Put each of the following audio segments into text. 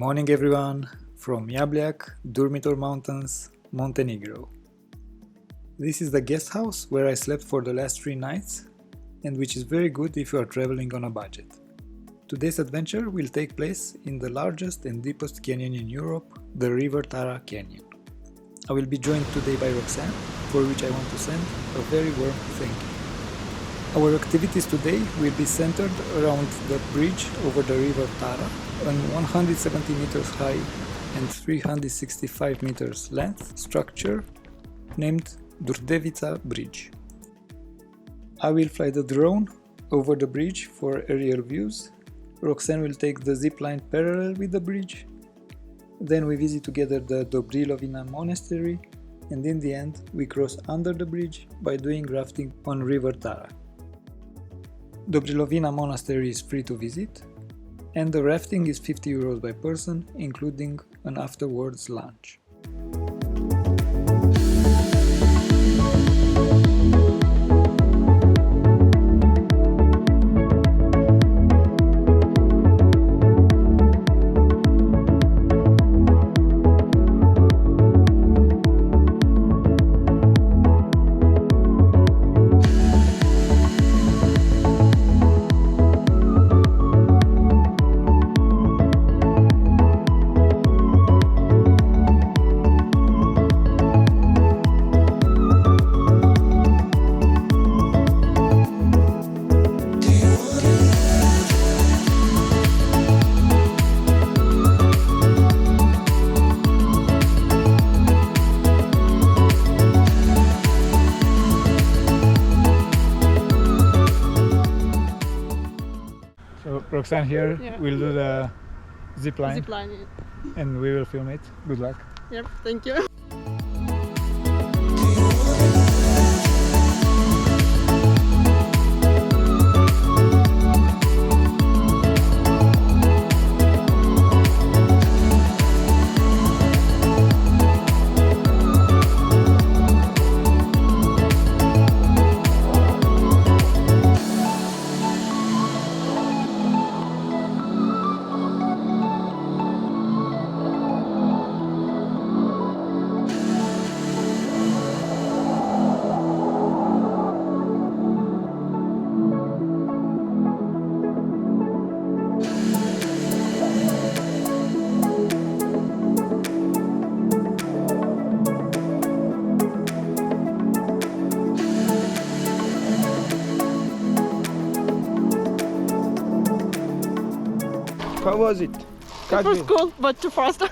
morning everyone, from Žabljak, Durmitor Mountains, Montenegro. This is the guest house where I slept for the last 3 nights and which is very good if you are traveling on a budget. Today's adventure will take place in the largest and deepest canyon in Europe, the River Tara Canyon. I will be joined today by Roxanne, for which I want to send a very warm thank you. Our activities today will be centered around the bridge over the River Tara, an 170 meters high and 365 meters length structure named Durdevica Bridge. I will fly the drone over the bridge for aerial views. Roxanne will take the zipline parallel with the bridge. Then we visit together the Dobrilovina Monastery, and in the end we cross under the bridge by doing rafting on River Tara. Dobrilovina Monastery is free to visit, and the rafting is 50 euros by person, including an afterwards lunch. So Roxanne here will do the zipline, and we will film it. Good luck. Yep, thank you. How was it? It was cool, but too fast.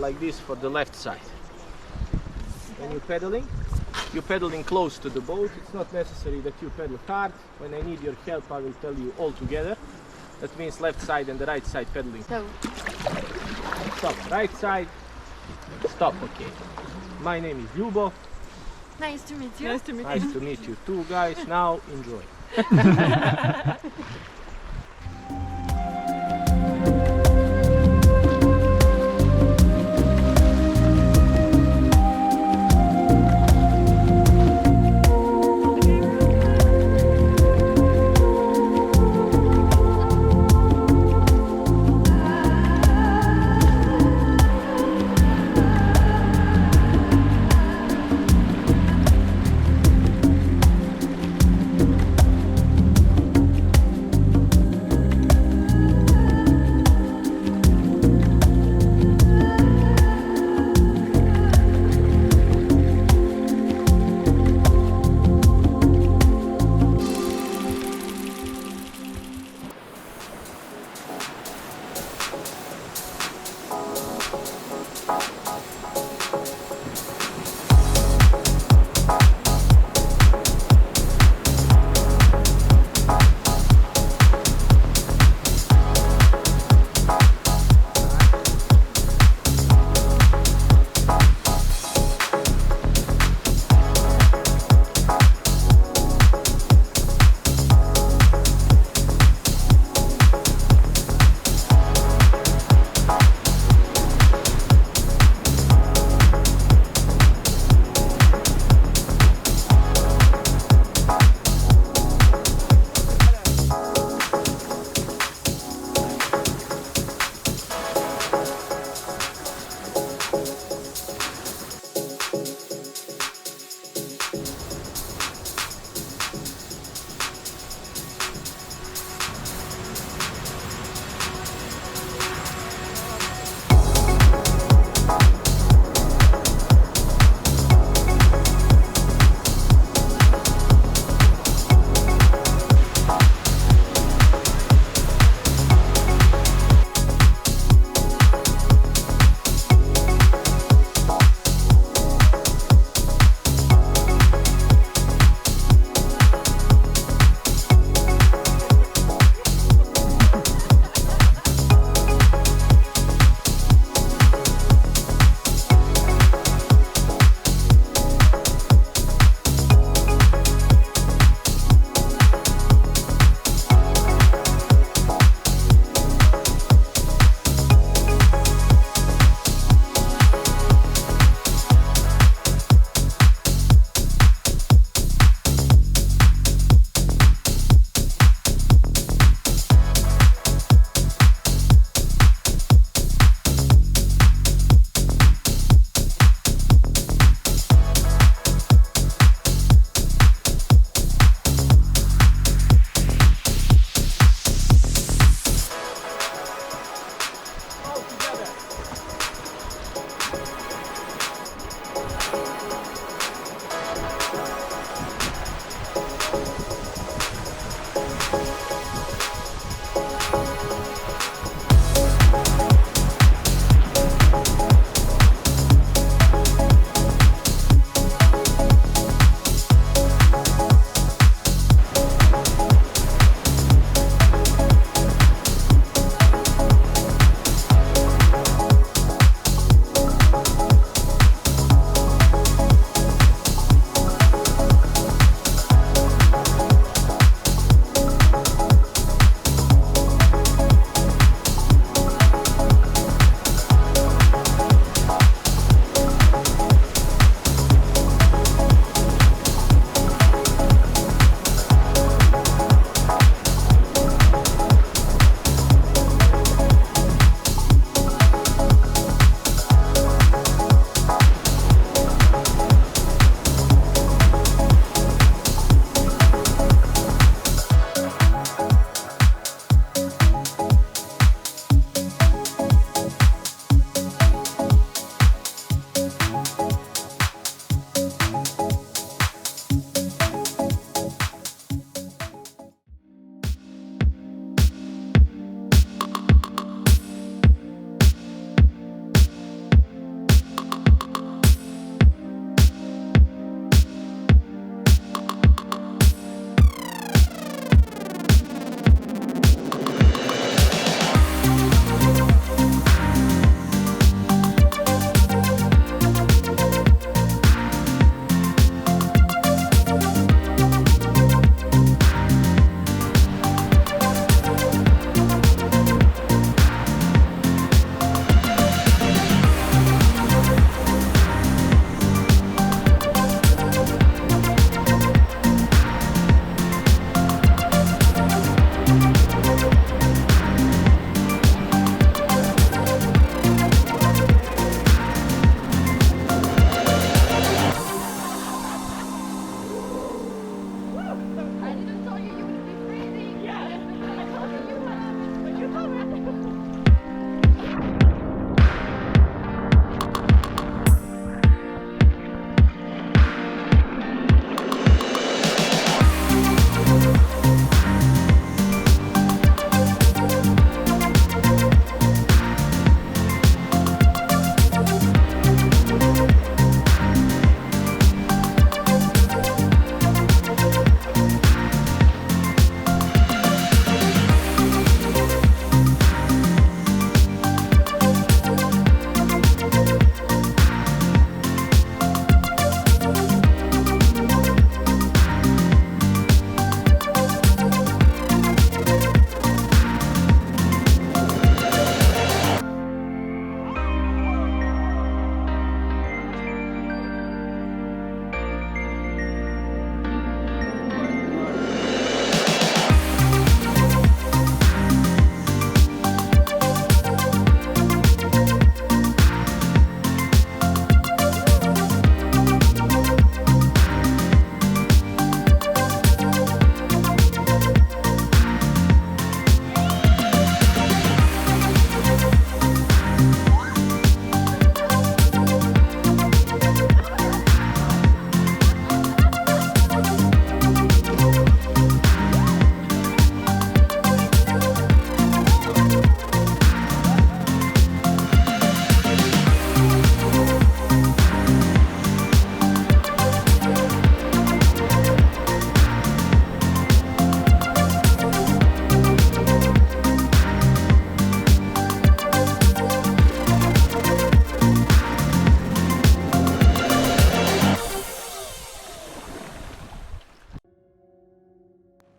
like this for the left side. When you're pedaling close to the boat. It's not necessary that you pedal hard. When I need your help, I will tell you all together. That means left side and the right side pedaling. So, Stop. Right side. Stop. Okay. My name is Ljubo. nice to meet you. Nice to meet you too, guys. Now enjoy.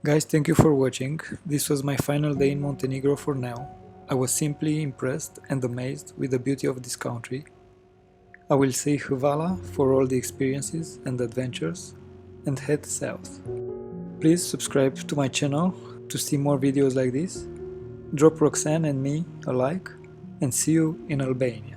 Guys, thank you for watching. This was my final day in Montenegro for now. I was simply impressed and amazed with the beauty of this country. I will say hvala for all the experiences and adventures and head south. Please subscribe to my channel to see more videos like this. Drop Roxanne and me a like and see you in Albania.